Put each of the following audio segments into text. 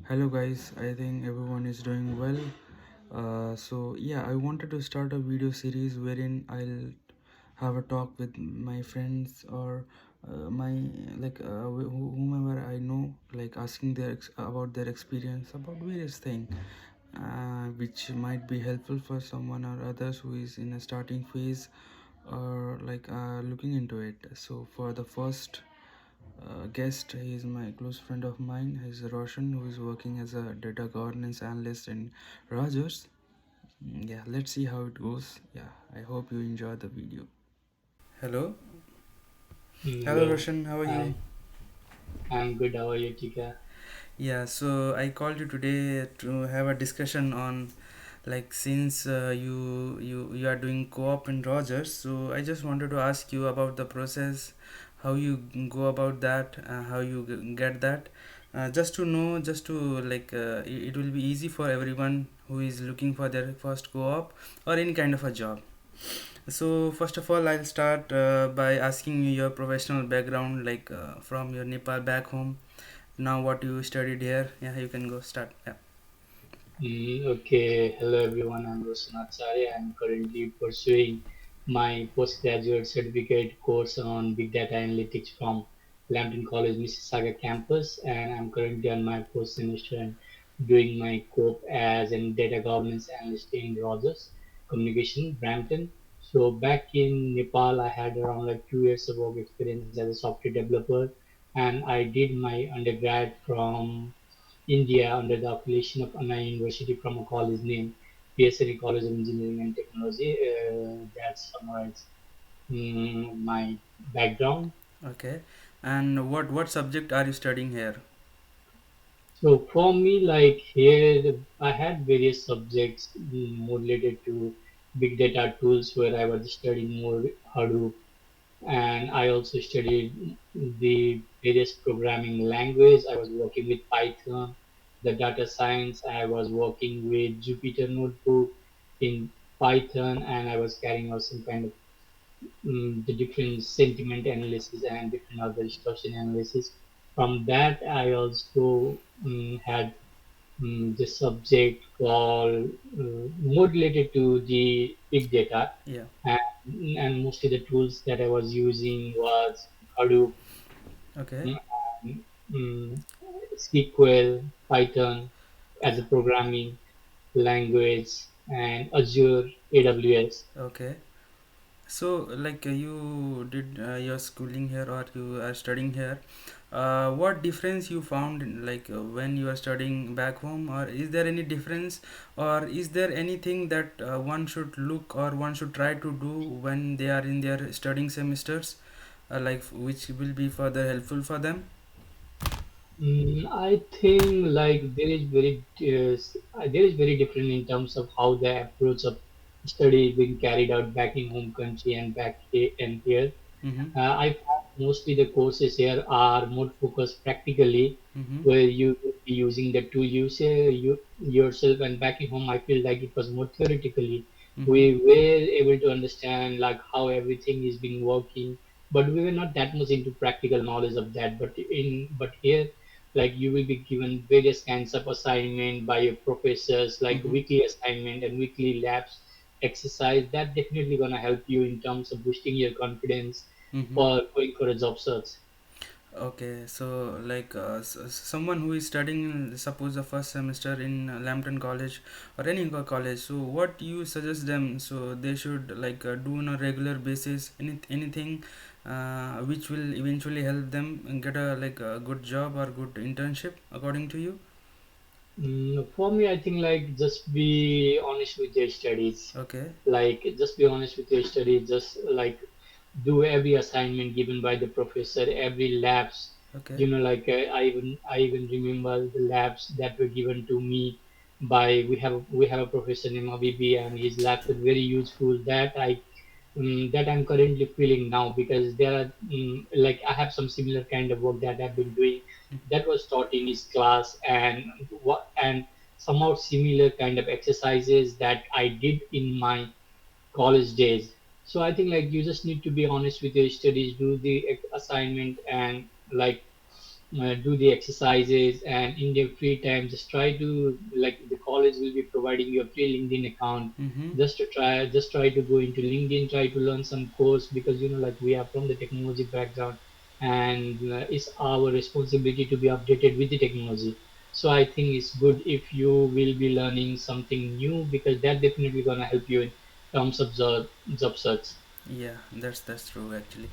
Hello guys, I think everyone is doing well. I wanted to start a video series wherein I'll have a talk with my friends or my whomever I know, like asking about their experience about various things, which might be helpful for someone or others who is in a starting phase or looking into it. So for the first guest. He is my close friend of mine. He's Roshan, who is working as a data governance analyst in Rogers. Yeah, let's see how it goes. Yeah, I hope you enjoy the video. Hello. Hello, Hello, Roshan. How are you? hi, I'm good. How are you, Tika? Yeah, so I called you today to have a discussion on since you are doing co-op in Rogers, so I just wanted to ask you about the process, how you go about that, how you get that, just to know, just to it will be easy for everyone who is looking for their first co-op or any kind of a job. So first of all, I'll start by asking you your professional background, from your Nepal back home. Now, what you studied here? Yeah, you can go start. Yeah. Okay, hello everyone. I'm Roshan. I'm currently pursuing my postgraduate certificate course on Big Data Analytics from Lambton College, Mississauga campus, and I'm currently on my first semester and doing my Coop as a data governance analyst in Rogers Communication, Brampton. So back in Nepal, I had around like 2 years of work experience as a software developer, and I did my undergrad from India under the affiliation of Anna University from a college named PSLE College of Engineering and Technology. That summarizes my background. Okay. And what subject are you studying here? So for me, like here, I had various subjects more related to big data tools where I was studying more Hadoop, and I also studied the various programming language. I was working with Python, the data science. I was working with Jupyter Notebook in Python, and I was carrying out some kind of the different sentiment analysis and different other distortion analysis. From that, I also had the subject called more related to the big data, Yeah. and mostly the tools that I was using was Hadoop, Okay. mm, mm, SQL, Python as a programming language, and Azure, AWS. Okay. So, you did your schooling here or you are studying here. What difference you found when you are studying back home, or is there any difference, or is there anything that one should look or one should try to do when they are in their studying semesters, which will be further helpful for them? I think like there is very different in terms of how the approach of study is being carried out back in home country and back here and here. Mm-hmm. I found mostly the courses here are more focused practically, Mm-hmm. where you will be using the tool you say you yourself. And back in home, I feel like it was more theoretically. Mm-hmm. We were able to understand like how everything is being working, but we were not that much into practical knowledge of that. But here, like you will be given various kinds of assignment by your professors, like Mm-hmm. weekly assignment and weekly labs exercise. That definitely gonna help you in terms of boosting your confidence Mm-hmm. for going for a job search. Okay, so someone who is studying, suppose the first semester in Lambton College or any college, so what you suggest them? So they should do on a regular basis anything which will eventually help them get a good job or good internship according to you. For me, I think like just be honest with your studies. Okay. Like just be honest with your studies. Just like do every assignment given by the professor, every labs. Okay. I even remember the labs that were given to me by we have a professor named Abibi, and his labs were very useful. That I'm currently feeling now because there are like I have some similar kind of work that I've been doing that was taught in his class, and somehow similar kind of exercises that I did in my college days. So I think like you just need to be honest with your studies, do the assignment, and like do the exercises, and in their free time just try to, like, the college will be providing you a free LinkedIn account, Mm-hmm. just try to go into LinkedIn, try to learn some course, because like we are from the technology background, and it's our responsibility to be updated with the technology. So I think it's good if you will be learning something new, because that definitely gonna help you in terms of job search. Yeah, that's true actually.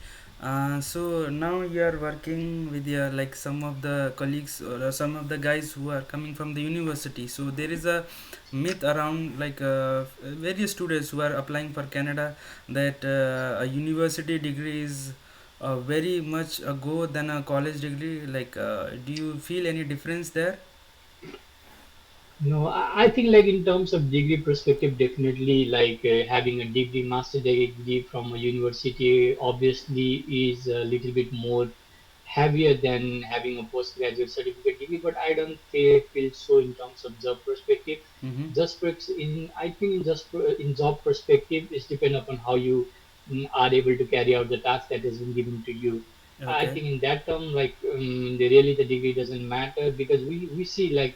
So now you are working with your like some of the colleagues or some of the guys who are coming from the university. So there is a myth around like various students who are applying for Canada that a university degree is very much a go than a college degree. Like, do you feel any difference there? No, I think, like, in terms of degree perspective, definitely, like, having a degree, master degree from a university obviously is a little bit more heavier than having a postgraduate certificate degree. But I don't feel so in terms of job perspective. Mm-hmm. I think in job perspective, it's depend upon how you are able to carry out the task that has been given to you. I Okay. think in that term, like, the degree doesn't matter, because we see, like,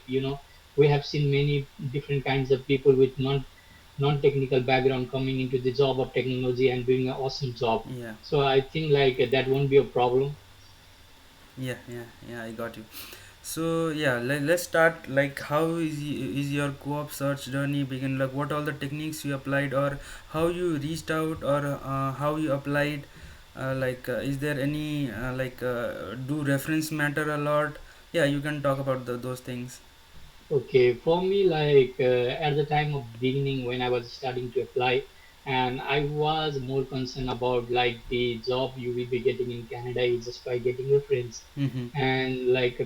we have seen many different kinds of people with non-technical background coming into the job of technology and doing an awesome job. Yeah. So I think, like, that won't be a problem. Yeah, I got you. So yeah, let's start. Like, how is your co-op search journey begin? Like, what all the techniques you applied, or how you reached out, or how you applied? Is there any do reference matter a lot? Yeah, you can talk about those things. Okay, for me, like, at the time of beginning when I was starting to apply, and I was more concerned about, like, the job you will be getting in Canada is just by getting reference. Mm-hmm. And, like,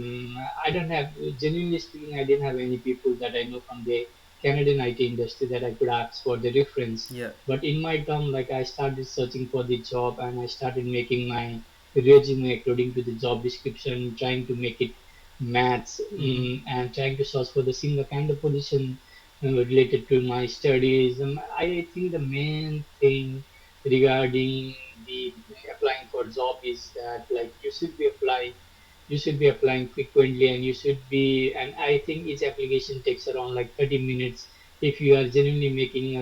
I don't have, genuinely speaking, I didn't have any people that I know from the Canadian IT industry that I could ask for the reference. Yeah. But in my term, like, I started searching for the job, and I started making my resume according to the job description, trying to make it maths, Mm-hmm. and trying to search for the similar kind of position related to my studies. I think the main thing regarding the applying for job is that, like, you should be applying frequently, and you should be and I think each application takes around like 30 minutes if you are genuinely making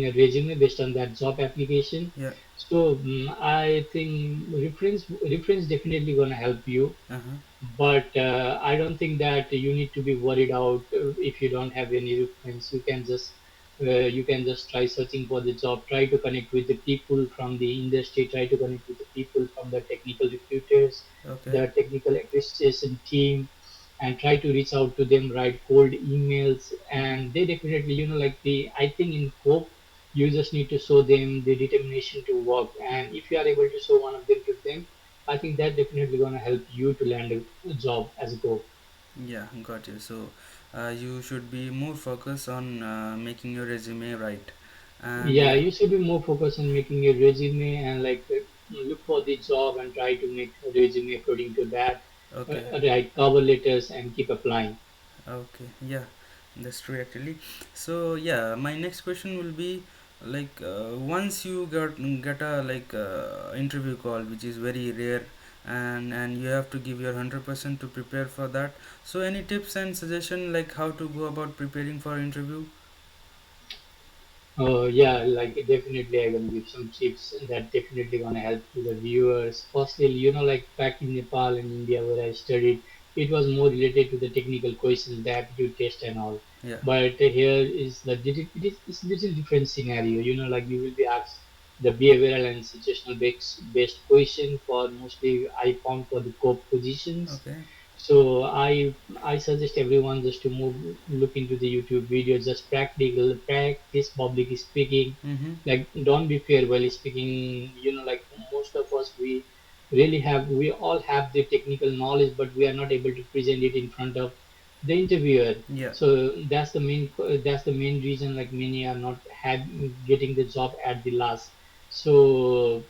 a resume based on that job application. Yeah. So I think reference definitely gonna help you, Uh huh. but I don't think that you need to be worried out if you don't have any reference. You can just try searching for the job, try to connect with the people from the industry, try to connect with the people from the technical recruiters, Okay. the technical administration team, and try to reach out to them, write cold emails. And they definitely, like, I think in Coop, you just need to show them the determination to work, and if you are able to show one of them to them, I think that definitely gonna help you to land a job as a go. Yeah, got you. So, you should be more focused on making your resume right, and Yeah, yeah. you should be more focused on making a resume, and, like, look for the job and try to make a resume according to that. Okay. Write cover letters and keep applying. Okay, yeah, that's true actually. So yeah, my next question will be like once you get a interview call, which is very rare, and you have to give your 100% to prepare for that. So any tips and suggestion like how to go about preparing for interview? Yeah, like, definitely I'm gonna give some tips that definitely gonna help to the viewers. Firstly, like, back in Nepal and India where I studied, it was more related to the technical questions, the aptitude test and all. Yeah. But here is it's little different scenario. Like, you will be asked the behavioral and situational based question for mostly I found for the core positions. Okay. So I suggest everyone just to look into the YouTube videos, just practice public speaking. Mm-hmm. Like, don't be fear while speaking. Like, most of us, we all have the technical knowledge, but we are not able to present it in front of the interviewer. Yeah. So that's the main reason, like, many are not getting the job at the last. So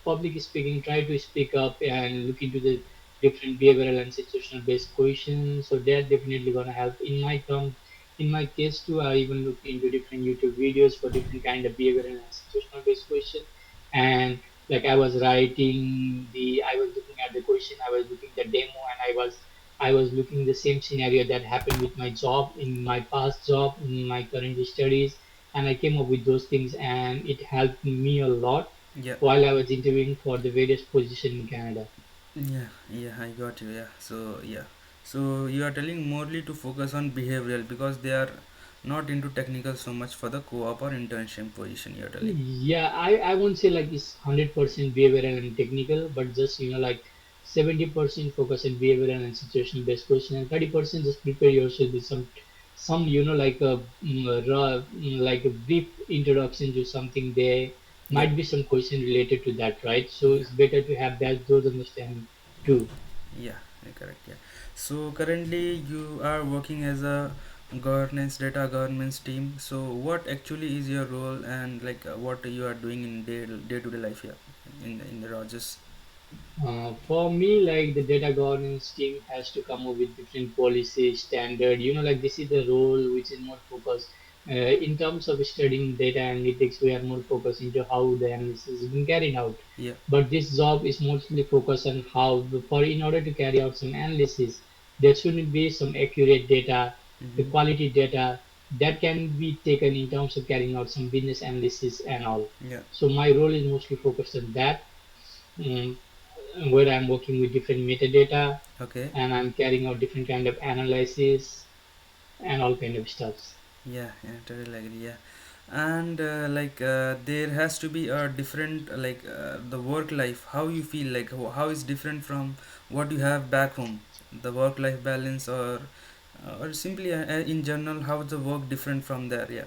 public speaking, try to speak up and look into the different behavioral and situational based questions. So that definitely gonna help. In my case too, I even look into different YouTube videos for different kind of behavioral and situational based question. And Like I was writing the, I was looking at the question, I was looking the demo, and I was looking the same scenario that happened with my job, in my past job, in my current studies, and I came up with those things, and it helped me a lot Yeah. while I was interviewing for the various positions in Canada. Yeah, yeah, I got you. Yeah, so yeah, so you are telling morely to focus on behavioral because they are not into technical so much for the co-op or internship position. You are telling. Yeah, I won't say like it's 100% behavioral and technical, but just like 70% focus on behavioral and situational based question, and 30% just prepare yourself with some like a like a brief introduction to something. There Yeah, might be some question related to that, right? So yeah, it's better to have that those understanding too. yeah, correct. Yeah. So currently you are working as a governance data governance team. So what actually is your role and like what you are doing in day to day life? Yeah, in the Rogers. For me, like the data governance team has to come up with different policy standard. Like this is the role which is more focused in terms of studying data analytics. We are more focused into how the analysis is being carried out. Yeah. But this job is mostly focused on how, for in order to carry out some analysis, there should be some accurate data, the Mm-hmm. quality data that can be taken in terms of carrying out some business analysis and all. Yeah. So my role is mostly focused on that. Mm, where I'm working with different metadata, Okay. and I'm carrying out different kind of analysis and all kind of stuffs. Yeah, yeah, totally agree. Yeah, and like there has to be a different the work life. How you feel like how is different from what you have back home, the work life balance, or simply in general, how is the work different from there? Yeah.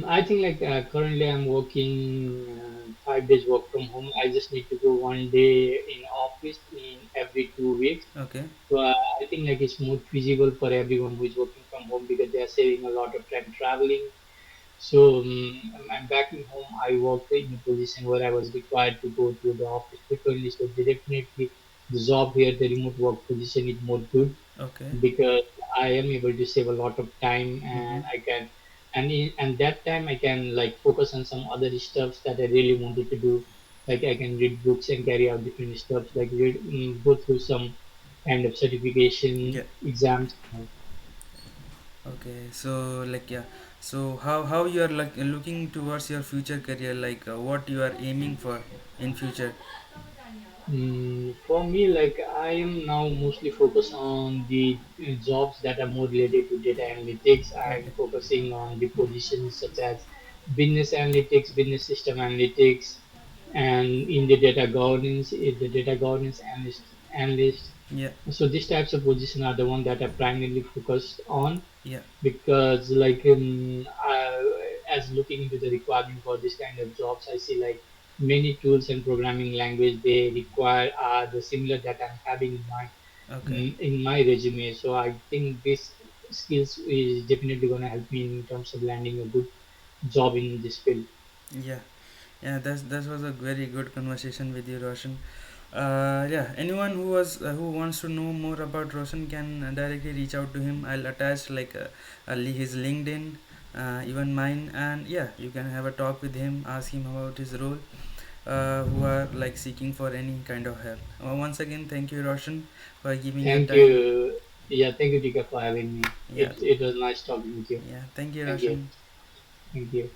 I think like currently I'm working 5 days work from home. I just need to go one day in office in every 2 weeks. Okay. So I think like it's more feasible for everyone who is working from home because they are saving a lot of time traveling. So I'm back in home. I worked in a position where I was required to go to the office frequently. So definitely the job here, the remote work position is more good Okay. because I am able to save a lot of time, Mm-hmm. and I can, and that time I can like focus on some other stuffs that I really wanted to do. Like I can read books and carry out different stuff, like go through some kind of certification Yeah. exams. Okay. So like yeah. So how you are like looking towards your future career? Like what you are aiming for in future? For me, like I am now mostly focused on the jobs that are more related to data analytics. I'm Okay. focusing on the positions such as business analytics, business system analytics, and in the data governance, the data governance analyst. Yeah. So these types of positions are the one that are primarily focused on Yeah. because like as looking into the requirement for this kind of jobs, I see like many tools and programming language they require are the similar that I'm having Okay. in my resume. So I think this skills is definitely going to help me in terms of landing a good job in this field. Yeah. Yeah, that was a very good conversation with you, Roshan. Yeah, anyone who wants to know more about Roshan can directly reach out to him. I'll attach his LinkedIn, even mine, and yeah, you can have a talk with him, ask him about his role. Who are like seeking for any kind of help. Once again, thank you, Roshan, for giving your Thank time. you. Yeah, thank you, Tika, for having me. Yeah, It was nice talking with you. yeah, thank you, Thank you. Roshan. Thank you.